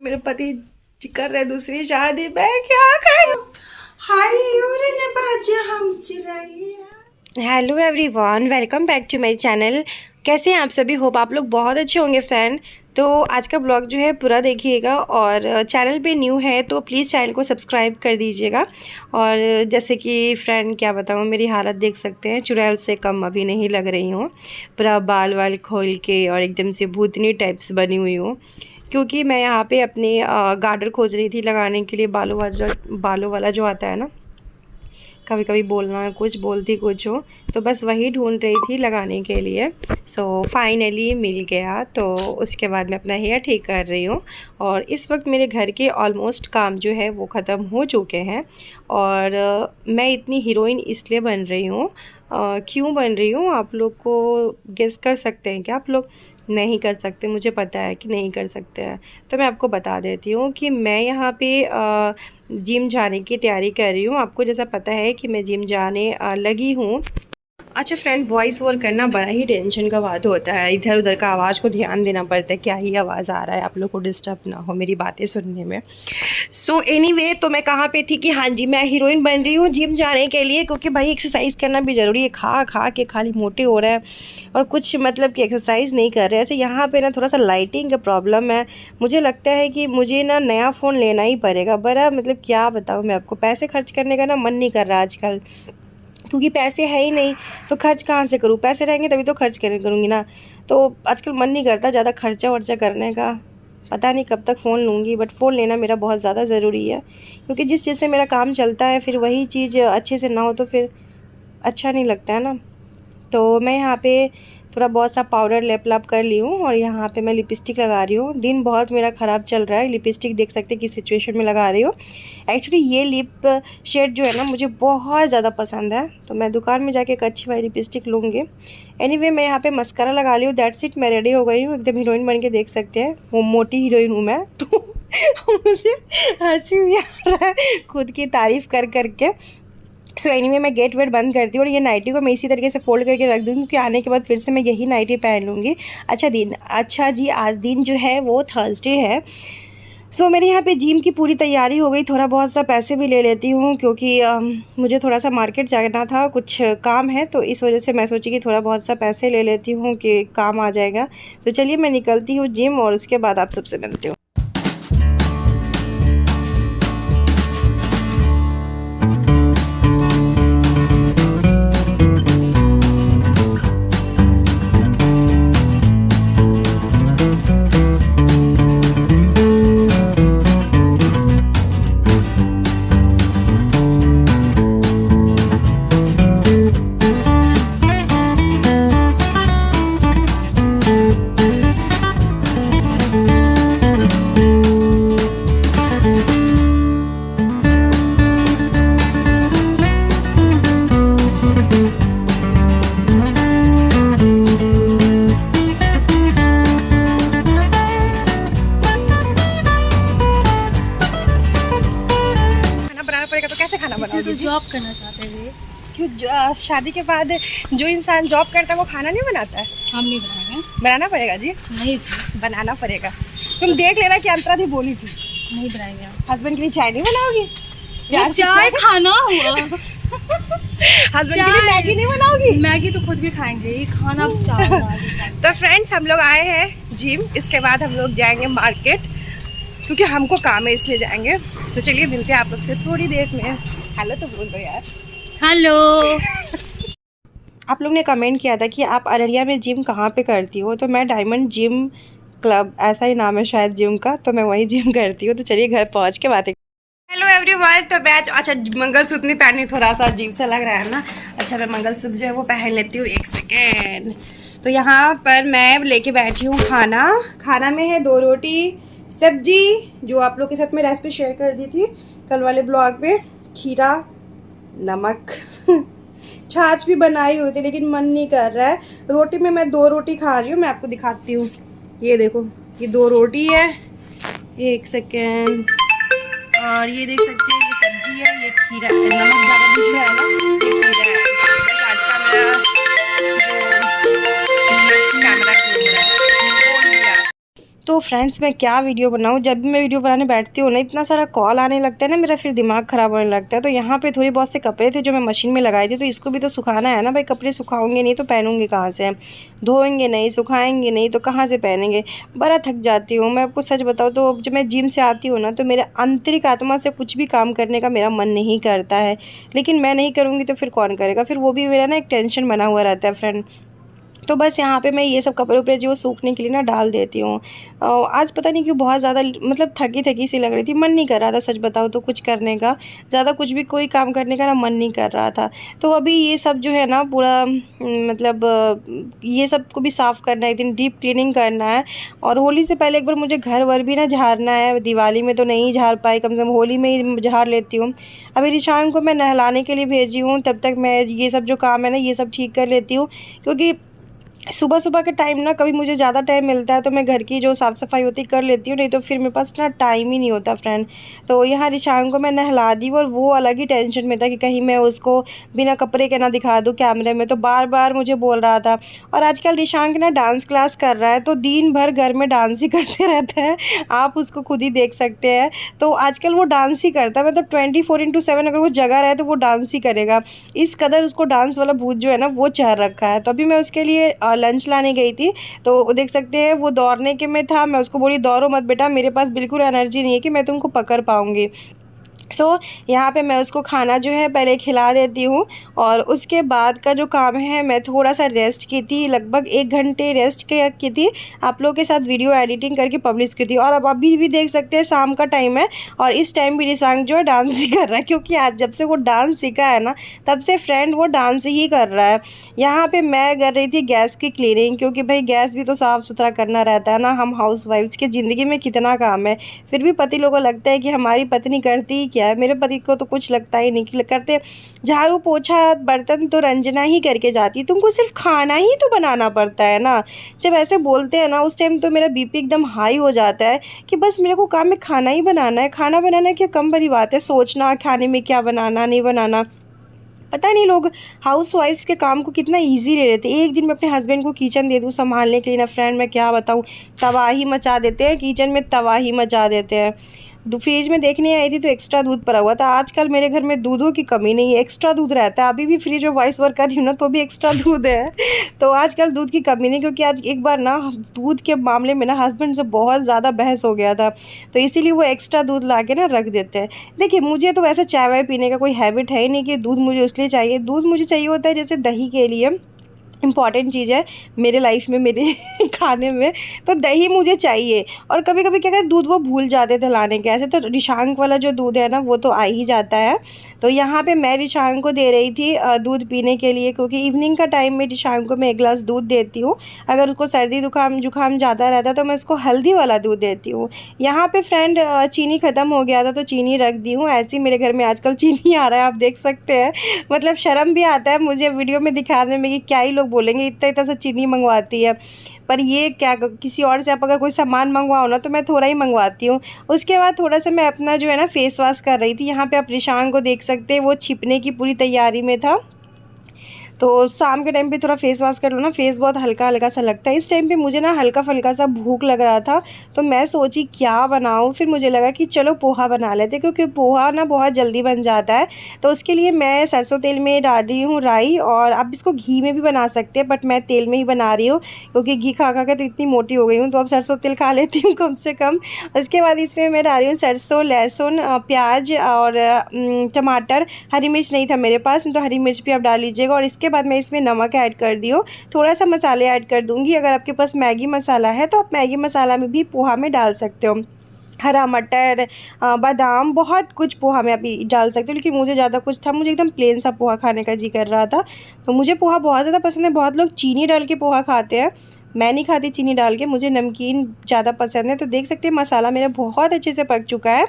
मेरे पति कर रहे दूसरी शादी, मैं क्या करूं? हाय रे बाज हम चिराइया। Hello everyone, welcome back to my channel. कैसे हैं आप सभी? होप आप लोग बहुत अच्छे होंगे फ्रेंड। तो आज का ब्लॉग जो है पूरा देखिएगा, और चैनल पे न्यू है तो प्लीज़ चैनल को सब्सक्राइब कर दीजिएगा। और जैसे कि फ्रेंड क्या बताऊँ, मेरी हालत देख सकते हैं, चुड़ैल से कम अभी नहीं लग रही हूँ। पूरा बाल वाल खोल के और एकदम से भूतनी टाइप्स बनी हुई हूँ, क्योंकि मैं यहाँ पे अपनी गार्डर खोज रही थी लगाने के लिए। बालों वाला जो आता है ना, कभी कभी बोलना है कुछ, बोलती कुछ हो, तो बस वही ढूंढ रही थी लगाने के लिए। सो फाइनली मिल गया, तो उसके बाद मैं अपना हेयर ठीक कर रही हूँ। और इस वक्त मेरे घर के ऑलमोस्ट काम जो है वो ख़त्म हो चुके हैं। और मैं इतनी हीरोइन इसलिए बन रही हूँ, क्यों बन रही हूँ आप लोग को गेस कर सकते हैं क्या? आप लोग नहीं कर सकते, मुझे पता है कि नहीं कर सकते हैं। तो मैं आपको बता देती हूँ कि मैं यहाँ पे जिम जाने की तैयारी कर रही हूँ। आपको जैसा पता है कि मैं जिम जाने लगी हूँ। अच्छा फ्रेंड, वॉइस ओवर करना बड़ा ही टेंशन का बात होता है। इधर उधर का आवाज़ को ध्यान देना पड़ता है, क्या ही आवाज़ आ रहा है, आप लोग को डिस्टर्ब ना हो मेरी बातें सुनने में। सो एनीवे, तो मैं कहाँ पे थी कि हाँ जी, मैं हीरोइन बन रही हूँ जिम जाने के लिए, क्योंकि भाई एक्सरसाइज करना भी ज़रूरी है। खा खा के खाली मोटे हो रहा है और कुछ मतलब कि एक्सरसाइज नहीं कर रहे हैं। अच्छा, यहाँ पे ना थोड़ा सा लाइटिंग का प्रॉब्लम है। मुझे लगता है कि मुझे ना नया फ़ोन लेना ही पड़ेगा। बड़ा मतलब क्या बताऊँ मैं आपको, पैसे खर्च करने का ना मन नहीं कर रहा आजकल, क्योंकि पैसे है ही नहीं तो खर्च कहाँ से करूँ? पैसे रहेंगे तभी तो खर्च करूँगी ना। तो आजकल मन नहीं करता ज़्यादा खर्चा वर्चा करने का। पता नहीं कब तक फ़ोन लूँगी, बट फ़ोन लेना मेरा बहुत ज़्यादा ज़रूरी है, क्योंकि जिस चीज़ से मेरा काम चलता है फिर वही चीज़ अच्छे से ना हो तो फिर अच्छा नहीं लगता है ना। तो मैं यहाँ पे थोड़ा बहुत सा पाउडर लेप कर ली हूँ, और यहाँ पे मैं लिपस्टिक लगा रही हूँ। दिन बहुत मेरा ख़राब चल रहा है, लिपस्टिक देख सकते हैं किस सिचुएशन में लगा रही हूँ। एक्चुअली ये लिप शेड जो है ना मुझे बहुत ज़्यादा पसंद है, तो मैं दुकान में जाके एक अच्छी वाली लिपस्टिक लूँगी। एनीवे, मैं यहाँ पे मस्कारा लगा ली हूँ, दैट्स इट। मैं रेडी हो गई हूँ, एकदम हीरोइन बन के देख सकते हैं। वो मोटी हीरोइन हूँ मैं तो मुझे हंसी भी आ रहा है खुद की तारीफ़ कर करके। सो एनीवे, मैं गेट वेट बंद करती हूँ, और ये नाइटी को मैं इसी तरीके से फोल्ड करके रख दूँगी, क्योंकि आने के बाद फिर से मैं यही नाइटी पहन लूँगी। अच्छा जी, आज दिन जो है वो थर्सडे है। सो मेरे यहाँ पे जिम की पूरी तैयारी हो गई। थोड़ा बहुत सा पैसे भी ले लेती हूँ, क्योंकि मुझे थोड़ा सा मार्केट जाना था, कुछ काम है, तो इस वजह से मैं सोची कि थोड़ा बहुत सा पैसे ले लेती हूँ कि काम आ जाएगा। तो चलिए मैं निकलती हूँ जिम, और उसके बाद आप सबसे मिलती हूँ। तो कैसे खाना बनाओगे? तो जॉब करना चाहते थे। क्यों? शादी के बाद जो इंसान जॉब करता है वो खाना नहीं बनाता है? हम नहीं बनाएंगे। बनाना पड़ेगा जी। नहीं जी, बनाना पड़ेगा। तुम देख लेना कि अंतरा दी बोली थी। नहीं बनाएंगे। हस्बैंड के लिए चाय नहीं बनाओगी? चाय खाना हुआ। हस्बैंड के लिए मैगी नहीं बनाओगी? मैगी तो खुद भी खाएंगे, ये खाना चावल। तो फ्रेंड्स, हम लोग आए हैं जिम, इसके बाद हम लोग जाएंगे मार्केट, क्योंकि हमको काम है इसलिए जाएंगे। तो चलिए मिलते हैं आप लोग से थोड़ी देर में। हेलो तो बोल दो यार। हेलो। आप लोग ने कमेंट किया था कि आप अररिया में जिम कहाँ पे करती हो, तो मैं डायमंड जिम क्लब, ऐसा ही नाम है शायद जिम का, तो मैं वही जिम करती हूँ। तो चलिए घर पहुँच के बातें। हेलो एवरीवन, तो बैच अच्छा मंगलसूत्र नहीं पहनी, थोड़ा सा अजीब सा लग रहा है ना। अच्छा, मैं मंगलसूत्र जो है वो पहन लेती हूँ, एक सेकेंड। तो यहाँ पर मैं लेके बैठी हूँ खाना में है 2 रोटी सब्जी, जो आप लोग के साथ में रेसिपी शेयर कर दी थी कल वाले ब्लॉग में, खीरा, नमक छाछ भी बनाई हुई थी, लेकिन मन नहीं कर रहा है। रोटी में मैं 2 रोटी खा रही हूँ, मैं आपको दिखाती हूँ। ये देखो, ये 2 रोटी है, एक सेकेंड, और ये देख सकते हैं ये सब्जी है, ये खीरा है। नमक ज़्यादा दिख रहा है ना, ये खीरा है। बस आज का मेरा जो कैमरा खोल दिया। तो फ्रेंड्स मैं क्या वीडियो बनाऊँ, जब भी मैं वीडियो बनाने बैठती हूँ ना इतना सारा कॉल आने लगता है ना, मेरा फिर दिमाग ख़राब होने लगता है। तो यहाँ पे थोड़ी बहुत से कपड़े थे जो मैं मशीन में लगाई थी, तो इसको भी तो सुखाना है ना भाई। कपड़े सुखाऊंगे नहीं तो पहनूंगी कहाँ से, धोएंगे नहीं, सुखाएंगे नहीं तो कहाँ से पहनेंगे। बड़ा थक जाती हूँ मैं आपको सच बताऊँ तो। जब मैं जिम से आती हूँ ना तो मेरे आंतरिक आत्मा से कुछ भी काम करने का मेरा मन नहीं करता है, लेकिन मैं नहीं करूँगी तो फिर कौन करेगा। फिर वो भी मेरा ना एक टेंशन बना हुआ रहता है फ्रेंड। तो बस यहाँ पे मैं ये सब कपड़े उपड़े जो सूखने के लिए ना डाल देती हूँ। आज पता नहीं क्यों बहुत ज़्यादा मतलब थकी थकी सी लग रही थी, मन नहीं कर रहा था सच बताऊँ तो कुछ करने का, ज़्यादा कुछ भी कोई काम करने का ना मन नहीं कर रहा था। तो अभी ये सब जो है ना पूरा मतलब ये सब को भी साफ़ करना है, एक दिन डीप क्लीनिंग करना है। और होली से पहले एक बार मुझे घर वर भी ना झाड़ना है। दिवाली में तो नहीं झाड़ पाई, कम से कम होली में ही झाड़ लेती हूँ। अभी रिशान को मैं नहलाने के लिए भेजी हूँ, तब तक मैं ये सब जो काम है ना ये सब ठीक कर लेती हूँ। क्योंकि सुबह सुबह के टाइम ना कभी मुझे ज़्यादा टाइम मिलता है तो मैं घर की जो साफ़ सफाई होती कर लेती हूँ, नहीं तो फिर मेरे पास ना टाइम ही नहीं होता फ्रेंड। तो यहाँ रिशान को मैं नहला दी और वो अलग ही टेंशन में था कि कहीं मैं उसको बिना कपड़े के ना दिखा दूँ कैमरे में, तो बार बार मुझे बोल रहा था। और आजकल रिशान ना डांस क्लास कर रहा है, तो दिन भर घर में डांस ही करते रहता है, आप उसको खुद ही देख सकते हैं। तो आजकल वो डांस ही करता है, मतलब 24/7 अगर वो जगह रहे तो वो डांस ही करेगा। इस कदर उसको डांस वाला भूत जो है ना वो चढ़ रखा है। तो अभी मैं उसके लिए लंच लाने गई थी, तो देख सकते हैं वो दौड़ने के में था। मैं उसको बोली दौड़ो मत बेटा, मेरे पास बिल्कुल एनर्जी नहीं है कि मैं तुमको पकड़ पाऊँगी। यहाँ पे मैं उसको खाना जो है पहले खिला देती हूँ, और उसके बाद का जो काम है मैं थोड़ा सा रेस्ट की थी, लगभग 1 घंटे रेस्ट की थी। आप लोगों के साथ वीडियो एडिटिंग करके पब्लिश की थी। और अब अभी भी देख सकते हैं शाम का टाइम है, और इस टाइम भी रिशांग जो है डांस ही कर रहा है, क्योंकि आज जब से वो डांस सीखा है ना तब से फ्रेंड वो डांस ही कर रहा है। यहाँ पर मैं कर रही थी गैस की क्लीनिंग, क्योंकि भाई गैस भी तो साफ़ सुथरा करना रहता है ना। हम हाउस वाइफ्स की ज़िंदगी में कितना काम है, फिर भी पति लोगों को लगता है कि हमारी पत्नी करती क्या है। मेरे पति को तो कुछ लगता ही नहीं कि करते। झाड़ू पोछा बर्तन तो रंजना ही करके जाती, तुमको सिर्फ खाना ही तो बनाना पड़ता है ना। जब ऐसे बोलते हैं ना उस टाइम तो मेरा बीपी एकदम हाई हो जाता है कि बस मेरे को काम में खाना ही बनाना है। खाना बनाना क्या कम बड़ी बात है, सोचना खाने में क्या बनाना नहीं बनाना। पता नहीं लोग हाउस वाइफ्स के काम को कितना इजी ले लेते हैं। एक दिन मैं अपने हस्बैंड को किचन दे दूँ संभालने के लिए ना फ्रेंड, मैं क्या बताऊँ, तबाही मचा देते हैं किचन में, तबाही मचा देते हैं। फ्रिज में देखने आई थी तो एक्स्ट्रा दूध पड़ा हुआ था। आजकल मेरे घर में दूधों की कमी नहीं है, एक्स्ट्रा दूध रहता है। अभी भी फ्रिज में वॉइस वर्क कर रही हूँ ना तो भी एक्स्ट्रा दूध है। तो आजकल दूध की कमी नहीं, क्योंकि आज एक बार ना दूध के मामले में ना हस्बैंड से बहुत ज़्यादा बहस हो गया था, तो इसीलिए वो एक्स्ट्रा दूध ला के ना रख देते हैं। देखिए मुझे तो वैसे चाय वाय पीने का कोई हैबिट है ही नहीं कि दूध मुझे इसलिए चाहिए। दूध मुझे चाहिए होता है जैसे दही के लिए इम्पॉर्टेंट चीज़ है मेरे लाइफ में, मेरे खाने में, तो दही मुझे चाहिए। और कभी कभी क्या कहते दूध वो भूल जाते थे लाने के, ऐसे तो रिशांक वाला जो दूध है ना वो तो आ ही जाता है। तो यहाँ पे मैं रिशांक को दे रही थी दूध पीने के लिए, क्योंकि इवनिंग का टाइम में रिशांक को मैं 1 गिलास दूध देती हूँ। अगर उसको सर्दी जुकाम ज़्यादा रहता है तो मैं उसको हल्दी वाला दूध देती हूँ। यहाँ पर फ्रेंड चीनी ख़त्म हो गया था तो चीनी रख दी हूँ। ऐसे ही मेरे घर में आजकल चीनी आ रहा है, आप देख सकते हैं। मतलब शर्म भी आता है मुझे वीडियो में दिखाने में कि क्या ही लोग बोलेंगे इतना इतना सा चीनी मंगवाती है। पर ये क्या, किसी और से आप अगर कोई सामान मंगवाओ ना तो मैं थोड़ा ही मंगवाती हूँ। उसके बाद थोड़ा सा मैं अपना जो है ना फेस वॉश कर रही थी। यहाँ पे आप रिशांक को देख सकते हैं, वो छिपने की पूरी तैयारी में था। तो शाम के टाइम पे थोड़ा फेस वॉश कर लो ना, फेस बहुत हल्का हल्का सा लगता है। इस टाइम पे मुझे ना हल्का फुल्का सा भूख लग रहा था, तो मैं सोची क्या बनाऊँ। फिर मुझे लगा कि चलो पोहा बना लेते, क्योंकि पोहा ना बहुत जल्दी बन जाता है। तो उसके लिए मैं सरसों तेल में डाल रही हूँ राई, और आप इसको घी में भी बना सकते हैं, बट मैं तेल में ही बना रही हूँ क्योंकि घी खा खा के तो इतनी मोटी हो गई हूँ, तो अब सरसों तेल खा लेती हूँ कम से कम। उसके बाद इसमें मैं डाल रही हूँ सरसों, लहसुन, प्याज और टमाटर। हरी मिर्च नहीं था मेरे पास, तो हरी मिर्च भी आप डाल लीजिएगा। और इसके बाद मैं इसमें नमक ऐड कर दी हूँ, थोड़ा सा मसाले ऐड कर दूँगी। अगर आपके पास मैगी मसाला है तो आप मैगी मसाला में भी पोहा में डाल सकते हो। हरा मटर, बादाम, बहुत कुछ पोहा में अभी डाल सकते हो, लेकिन मुझे ज़्यादा कुछ था, मुझे एकदम प्लेन सा पोहा खाने का जी कर रहा था। तो मुझे पोहा बहुत ज़्यादा पसंद है। बहुत लोग चीनी डाल के पोहा खाते हैं, मैं नहीं खाती चीनी डाल के, मुझे नमकीन ज़्यादा पसंद है। तो देख सकते हैं मसाला मेरा बहुत अच्छे से पक चुका है।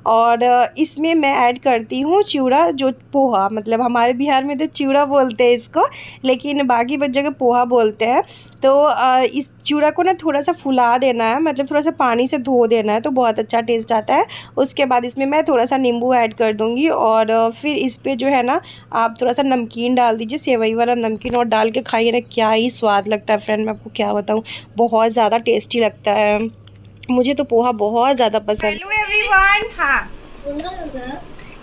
और इसमें मैं ऐड करती हूँ चिवड़ा, जो पोहा, मतलब हमारे बिहार में तो चिवड़ा बोलते हैं इसको, लेकिन बाकी जगह पोहा बोलते हैं। तो इस चिवड़ा को ना थोड़ा सा फुला देना है, मतलब थोड़ा सा पानी से धो देना है, तो बहुत अच्छा टेस्ट आता है। उसके बाद इसमें मैं थोड़ा सा नींबू ऐड कर दूँगी, और फिर इस पर जो है ना आप थोड़ा सा नमकीन डाल दीजिए, सेवई वाला नमकीन, और डाल के खाइए ना, क्या ही स्वाद लगता है फ्रेंड। मैं आपको क्या बताऊँ, बहुत ज़्यादा टेस्टी लगता है। मुझे तो पोहा बहुत ज़्यादा पसंद। हेलो एवरीवन, हाँ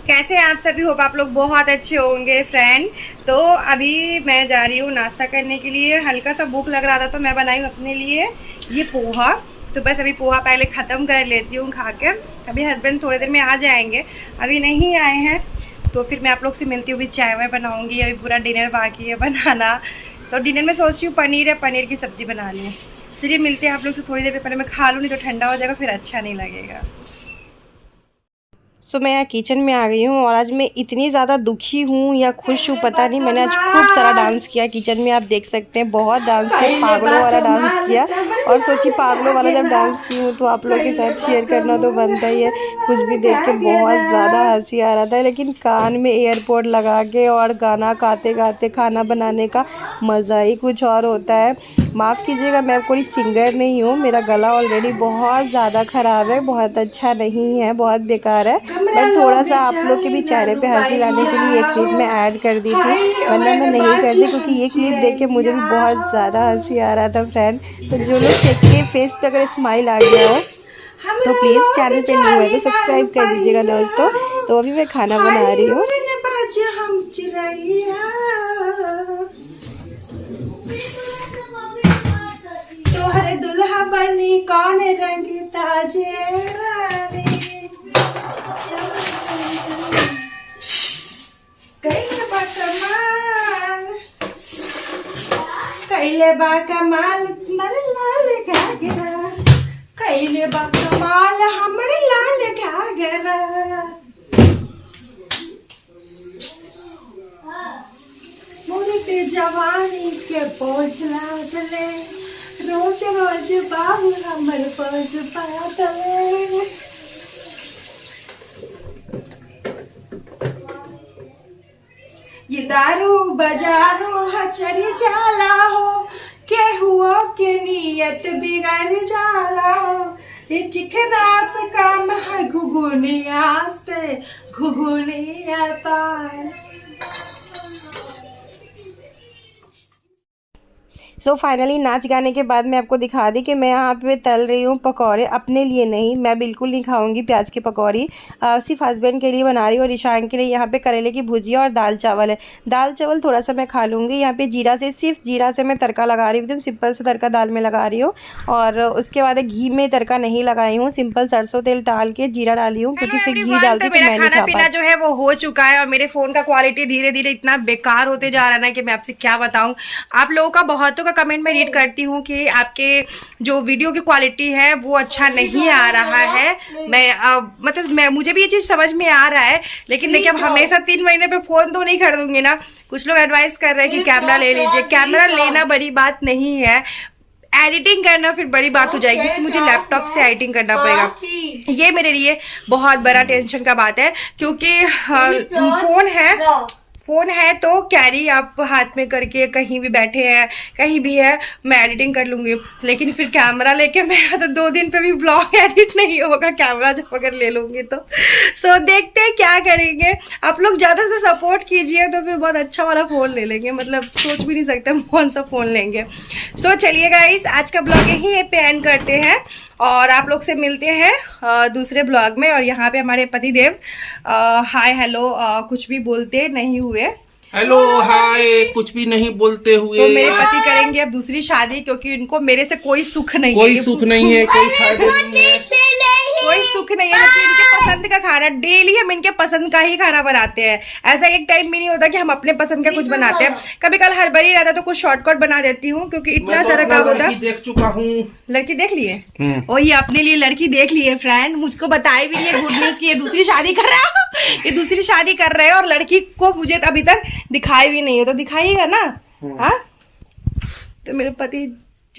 कैसे हैं आप सभी? होप आप लोग बहुत अच्छे होंगे फ्रेंड। तो अभी मैं जा रही हूँ नाश्ता करने के लिए। हल्का सा भूख लग रहा था तो मैं बनाई हूँ अपने लिए ये पोहा। तो बस अभी पोहा पहले ख़त्म कर लेती हूँ खा के। अभी हस्बैंड थोड़ी देर में आ जाएंगे, अभी नहीं आए हैं। तो फिर मैं आप लोग से मिलती हूँ। अभी चाय वाय बनाऊँगी, अभी पूरा डिनर बाकी है बनाना। तो डिनर में सोच रही हूँ पनीर है, पनीर की सब्ज़ी बना लूँ। फिर ये मिलते हैं आप लोग से थोड़ी देर में। पहले मैं खा लूँ, नहीं तो ठंडा हो जाएगा, फिर अच्छा नहीं लगेगा। सो मैं यहाँ किचन में आ गई हूँ और आज मैं इतनी ज़्यादा दुखी हूँ या खुश हूँ पता नहीं। मैंने आज खूब सारा डांस किया किचन में, आप देख सकते हैं। बहुत डांस किया, पागलों वाला डांस किया। और सोचिए पागलों वाला जब डांस की हूँ तो आप लोगों के साथ शेयर करना तो बनता ही है। कुछ भी देख के बहुत ज़्यादा हंसी आ रहा था, लेकिन कान में एयरपोर्ट लगा के और गाना गाते गाते खाना बनाने का मज़ा ही कुछ और होता है। माफ़ कीजिएगा, मैं कोई सिंगर नहीं हूँ। मेरा गला ऑलरेडी बहुत ज़्यादा ख़राब है, बहुत अच्छा नहीं है, बहुत बेकार है। बट थोड़ा सा आप लोग के भी चेहरे पे हंसी लाने के लिए ये क्लिप मैं ऐड कर दी थी, वरना मैं नहीं करती, क्योंकि ये क्लिप देख के मुझे भी बहुत ज़्यादा हंसी आ रहा था फ्रेंड। तो जो लोग के फेस पे अगर स्माइल आ गया हो तो प्लीज़ चैनल पे न्यू है तो सब्सक्राइब कर दीजिएगा दोस्तों। तो अभी मैं खाना बना रही हूँ। तोहरे दुल्हा बनी कौन रंग ताजे रानी, कैले बा कमाल मर लाल घाघरा, कैले बा कमाल हमर लाल घाघरा। मोरे जवानी के पोछला चले, रोज रोज बाबू हमर पोछ पातले। ये दारू बजारो हचरी जाला हो, के हुआ के नियत बिगड़ जाला हो। ये चिकना पे काम है घुघुनिया पे, घुघुनिया पार। सो फाइनली नाच गाने के बाद मैं आपको दिखा दी कि मैं यहाँ पे तल रही हूँ पकौड़े। अपने लिए नहीं, मैं बिल्कुल नहीं खाऊंगी प्याज की पकौड़ी, सिर्फ हस्बैंड के लिए बना रही हूँ। और ईशान के लिए यहाँ पे करेले की भुजिया और दाल चावल है। दाल चावल थोड़ा सा मैं खा लूँगी। यहाँ पे जीरा से, सिर्फ जीरा से मैं तड़का लगा रही हूँ, एकदम सिंपल से तड़का दाल में लगा रही हूँ। और उसके बाद घी में तड़का नहीं लगाई हूँ, सिंपल सरसों तेल डाल के जीरा डाली हूँ, क्योंकि फिर घी डालते तो मेरा खाना पीना जो है वो हो चुका है। और मेरे फ़ोन का क्वालिटी धीरे धीरे इतना बेकार होते जा रहा है ना कि मैं आपसे क्या बताऊँ। आप लोगों का बहुतों का कमेंट में रीड करती हूँ कि आपके जो वीडियो की क्वालिटी है वो अच्छा नहीं आ रहा है। मैं मुझे भी ये चीज़ समझ में आ रहा है, लेकिन देखिए अब हमेशा 3 महीने पे फ़ोन तो नहीं खरीदूंगी ना। कुछ लोग एडवाइस कर रहे हैं कि कैमरा ले लीजिए। कैमरा लेना बड़ी बात नहीं है, एडिटिंग करना फिर बड़ी बात हो जाएगी, फिर मुझे लैपटॉप से एडिटिंग करना पड़ेगा। ये मेरे लिए बहुत बड़ा टेंशन का बात है, क्योंकि फ़ोन है तो कैरी आप हाथ में करके कहीं भी बैठे हैं, कहीं भी है, मैं एडिटिंग कर लूँगी। लेकिन फिर कैमरा लेके मेरा तो 2 दिन पे भी ब्लॉग एडिट नहीं होगा, कैमरा जब अगर ले लूँगी तो। सो देखते हैं क्या करेंगे। आप लोग ज़्यादा से सपोर्ट कीजिए तो फिर बहुत अच्छा वाला फ़ोन ले लेंगे। मतलब सोच भी नहीं सकते हम कौन सा फ़ोन लेंगे। सो चलिए गाइस, आज का ब्लॉग यहीं पे एंड करते हैं और आप लोग से मिलते हैं दूसरे ब्लॉग में। और यहाँ पे हमारे पतिदेव हाय हेलो कुछ भी बोलते नहीं हुए। हेलो हाय कुछ भी नहीं बोलते हुए। तो मेरे पति करेंगे अब दूसरी शादी, क्योंकि उनको मेरे से कोई सुख नहीं है। कोई सुख नहीं है, कोई फायदा नहीं है, कोई सुख नहीं है। जबकि इनके पसंद का खाना डेली हम इनके पसंद का ही खाना बनाते हैं। ऐसा एक टाइम भी नहीं होता कि हम अपने पसंद का कुछ बनाते हैं। कभी कल हड़बड़ी रहता तो कुछ शॉर्टकट बना देती हूँ, क्योंकि इतना सारा काम होता है। देख चुका हूँ। लड़की देख लिए और ये अपने लिए लड़की देख लिए फ्रेंड। मुझको बताए भी नहीं गुड न्यूज की ये दूसरी शादी कर रहा है, ये दूसरी शादी कर रहे हैं। और लड़की को मुझे अभी तक दिखाई भी नहीं है, तो दिखाइएगा ना। हाँ तो मेरे पति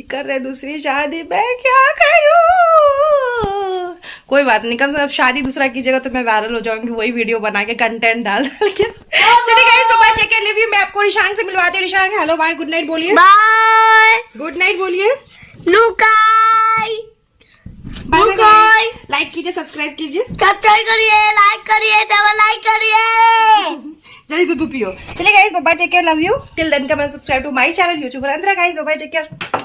कर रहे दूसरी शादी, मैं क्या करूं? कोई बात नहीं, कम से कम शादी दूसरा कीजिएगा तो मैं वायरल हो जाऊंगी, वही वीडियो बना के कंटेंट डाल के। चलिए guys, bye take care, love you. मैं आपको रिशांग से मिलवाती हूँ। Rishang hello bye, good night बोलिए। बाय गुड नाइट बोलिए। लुकाई बाय। लाइक कीजिए, सब्सक्राइब कीजिए, सब्सक्राइब करिए, लाइक करिए, डबल लाइक करिए। जल्दी दूध पियो। चलिए guys, bye take care, love you. Till then come and subscribe to my channel YouTube पर अंदर। Guys bye take care.